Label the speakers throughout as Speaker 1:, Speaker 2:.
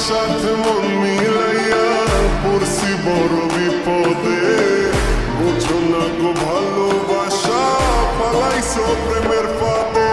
Speaker 1: সাথে মন মিলাইয়া পড়ছি বড় বিপদে, বুঝো না গো ভালোবাসা পালাইছো প্রেমের ফাঁদে।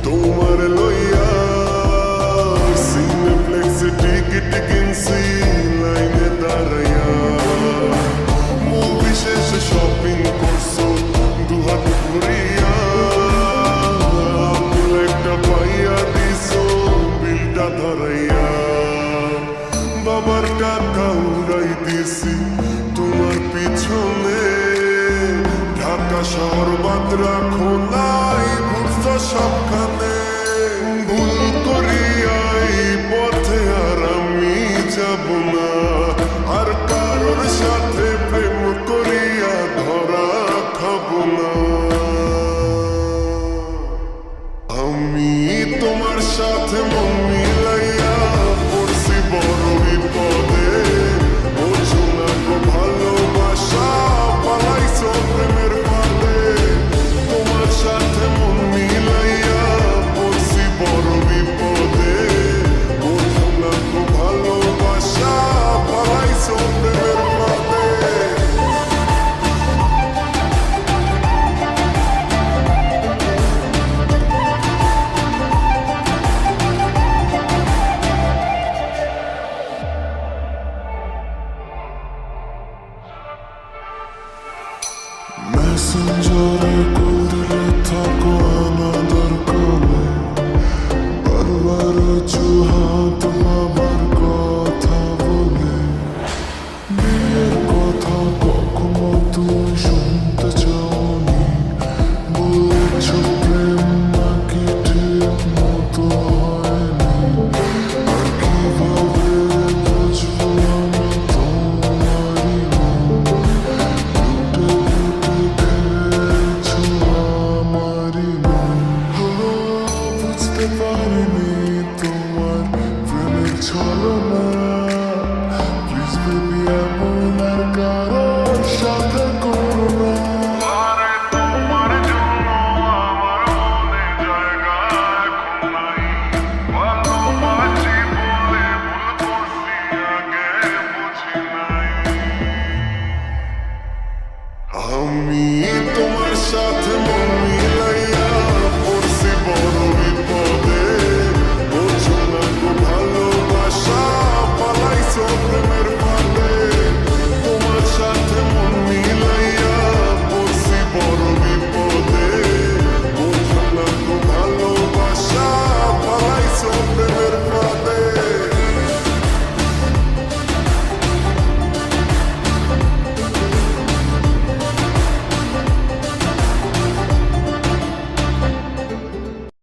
Speaker 1: তোমার লইয়া সিনেপ্লেক্স টিকিট কিনছি লাইনে দাঁড়াইয়া, মুভি শেষে শপিং করছো দুহাত ঘুরিয়া, একটা পাইয়া দিছো বিলটা ধরাইয়া, বাবার টাকা উড়াই দিছি তোমার পিছনে, ঢাকা শহর বাদ রাখো নাই ঘুরছো সবখানে, ভুল করিয়া এই পথে আর আমি যাব না, আর কারোর সাথে প্রেম করিয়া ধরা খাব না। আমি তোমার সাথে মন মিলাইয়া পড়ছি বড় বিপদে, বোঝো না গো ভালোবাসা পালাইছো প্রেমের ফাঁদে। তোমার সাথে মন মিলাইয়া পড়ছি বড় বিপদে, বোঝো না গো ভালোবাসা পালাইছো প্রেমের ফাঁদে। মেসেঞ্জারে কল দিলে থাকো আনাদার কলে, বারবার চুহাত বাবার কথা বলে, বিয়ের কথা কখনো তুমি শুনতে চাওনি, বলেছ